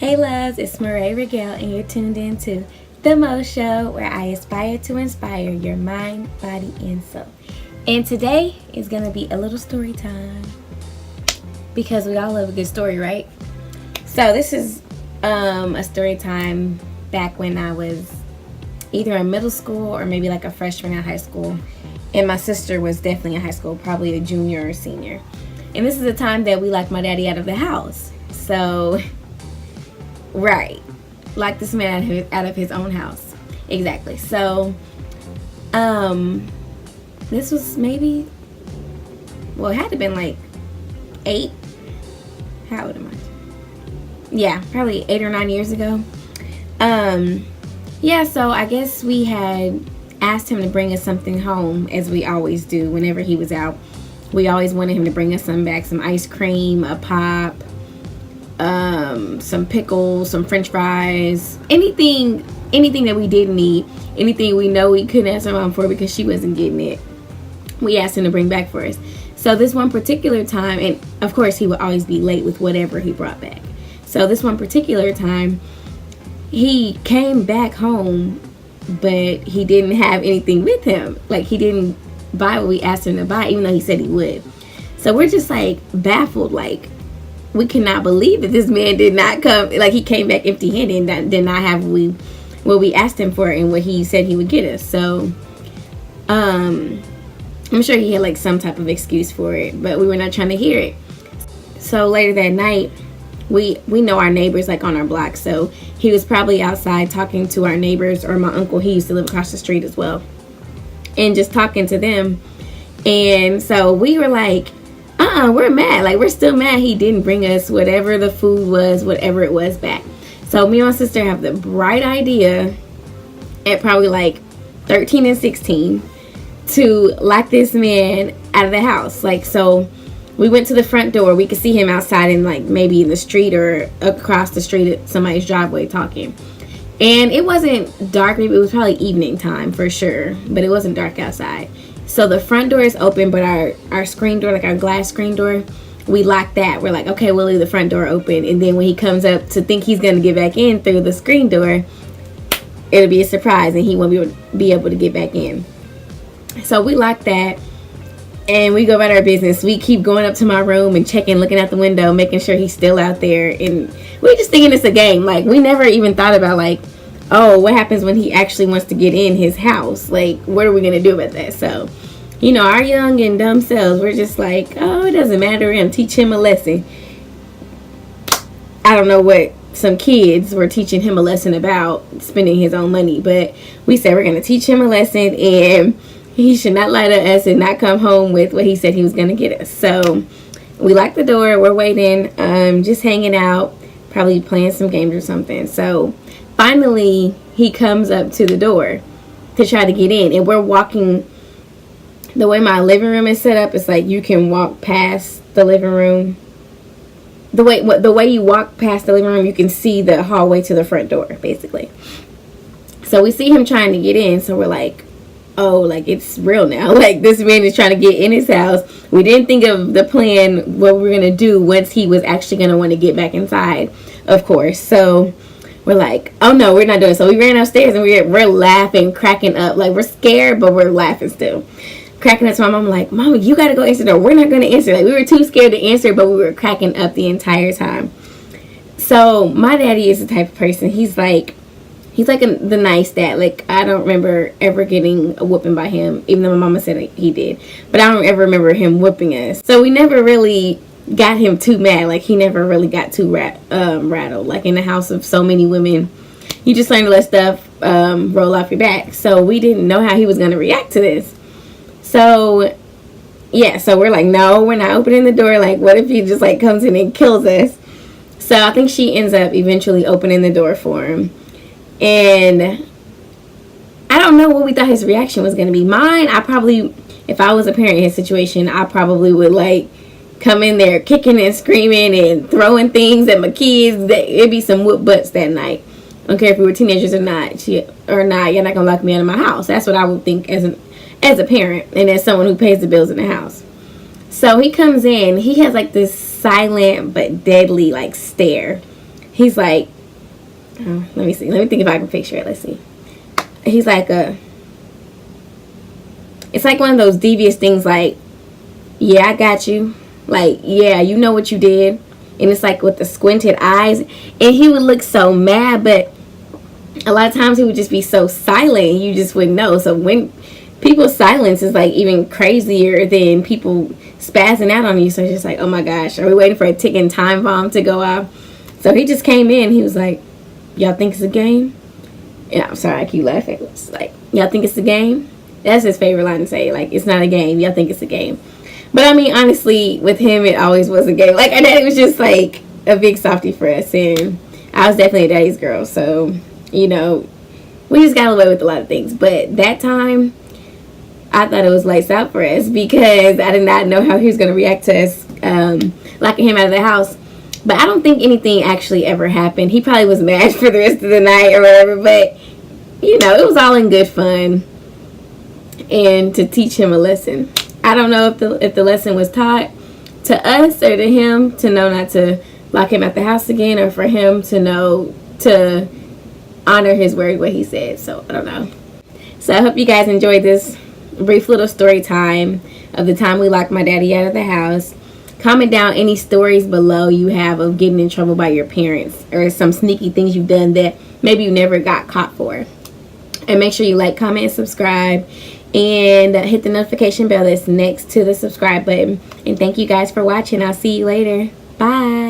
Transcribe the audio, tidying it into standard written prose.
Hey loves, it's Marae Rigel and you're tuned in to The Mo Show, where I aspire to inspire your mind, body, and soul. And today is going to be a little story time because we all love a good story, right? So this is a story time back when I was either in middle school or maybe like a freshman in high school. And my sister was definitely in high school, probably a junior or senior. And this is the time that we locked my daddy out of the house. So, right. Locked this man out of his own house. Exactly. So, this was maybe, well, it had to have been like 8. How old am I? Yeah, probably 8 or 9 years ago. Yeah, so I guess we had asked him to bring us something home, as we always do whenever he was out. We always wanted him to bring us something back, some ice cream, a pop, some pickles, some french fries, anything that we didn't need, anything we know we couldn't ask our mom for because she wasn't getting it, we asked him to bring back for us. So this one particular time, and of course he would always be late with whatever he brought back. So this one particular time, he came back home, but he didn't have anything with him. Like, he didn't buy what we asked him to buy, even though he said he would. So we're just like baffled, like we cannot believe that this man did not come, like he came back empty-handed and did not have what we asked him for and what he said he would get us. So I'm sure he had like some type of excuse for it, but we were not trying to hear it. So later that night, we know our neighbors like on our block, so he was probably outside talking to our neighbors, or my uncle, he used to live across the street as well, and just talking to them. And so we were like, we're mad. Like, we're still mad he didn't bring us whatever the food was, whatever it was, back. So me and my sister have the bright idea at probably like 13 and 16 to lock this man out of the house. Like, so we went to the front door. We could see him outside and like maybe in the street or across the street at somebody's driveway talking. And it wasn't dark. Maybe it was probably evening time for sure, but it wasn't dark outside. So the front door is open, but our screen door, like our glass screen door, we locked that. We're like, okay, we'll leave the front door open. And then when he comes up to think he's going to get back in through the screen door, it'll be a surprise and he won't be able to get back in. So we locked that and we go about our business. We keep going up to my room and checking, looking out the window, making sure he's still out there. And we're just thinking it's a game. Like, we never even thought about like, oh, what happens when he actually wants to get in his house? Like, what are we going to do about that? So, you know, our young and dumb selves, we're just like, oh, it doesn't matter. We're going to teach him a lesson. I don't know what some kids were teaching him a lesson about spending his own money, but we said we're going to teach him a lesson and he should not lie to us and not come home with what he said he was going to get us. So we locked the door. We're waiting, just hanging out, probably playing some games or something. So finally, he comes up to the door to try to get in, and we're walking. The way my living room is set up, it's like you can walk past the living room. The way you walk past the living room, you can see the hallway to the front door, basically. So we see him trying to get in, so we're like, oh, like it's real now. Like, this man is trying to get in his house. We didn't think of the plan, what we were going to do once he was actually going to want to get back inside, of course. So we're like, oh no, we're not doing it. So we ran upstairs and we're laughing, cracking up. Like, we're scared, but we're laughing still. Cracking up to my mom, like, Mama, you got to go answer the door. We're not going to answer. Like, we were too scared to answer, but we were cracking up the entire time. So my daddy is the type of person, he's like the nice dad. Like, I don't remember ever getting a whooping by him, even though my mama said he did. But I don't ever remember him whooping us. So we never really got him too mad. Like, he never really got too rattled. Like, in the house of so many women, you just learn to let stuff roll off your back. So we didn't know how he was going to react to this. So yeah, so we're like, no, we're not opening the door. Like, what if he just like comes in and kills us? So I think she ends up eventually opening the door for him. And I don't know what we thought his reaction was going to be. Mine, I probably, if I was a parent in his situation, I probably would like come in there kicking and screaming and throwing things at my kids. It'd be some whoop butts that night. I don't care if we were teenagers or not. You're not going to lock me out of my house. That's what I would think as a parent and as someone who pays the bills in the house. So he comes in. He has like this silent but deadly like stare. He's like, let me see. Let me think if I can picture it. Let's see. He's like it's like one of those devious things like, yeah, I got you. Like, yeah, you know what you did. And it's like with the squinted eyes. And he would look so mad, but a lot of times he would just be so silent. You just wouldn't know. So when people's silence is like even crazier than people spazzing out on you. So it's just like, oh my gosh, are we waiting for a ticking time bomb to go off? So he just came in. He was like, y'all think it's a game? Yeah, I'm sorry, I keep laughing. It's like, y'all think it's a game? That's his favorite line to say. Like, it's not a game. Y'all think it's a game. But I mean, honestly, with him, it always was a game. Like, our daddy was just like a big softie for us. And I was definitely a daddy's girl. So, you know, we just got away with a lot of things. But that time, I thought it was lights out for us because I did not know how he was going to react to us locking him out of the house. But I don't think anything actually ever happened. He probably was mad for the rest of the night or whatever. But, you know, it was all in good fun. And to teach him a lesson. I don't know if the lesson was taught to us or to him to know not to lock him at the house again, or for him to know to honor his word, what he said. So I don't know. So I hope you guys enjoyed this brief little story time of the time we locked my daddy out of the house. Comment down any stories below you have of getting in trouble by your parents, or some sneaky things you've done that maybe you never got caught for. And make sure you like, comment, and subscribe. And hit the notification bell that's next to the subscribe button. And thank you guys for watching. I'll see you later. Bye.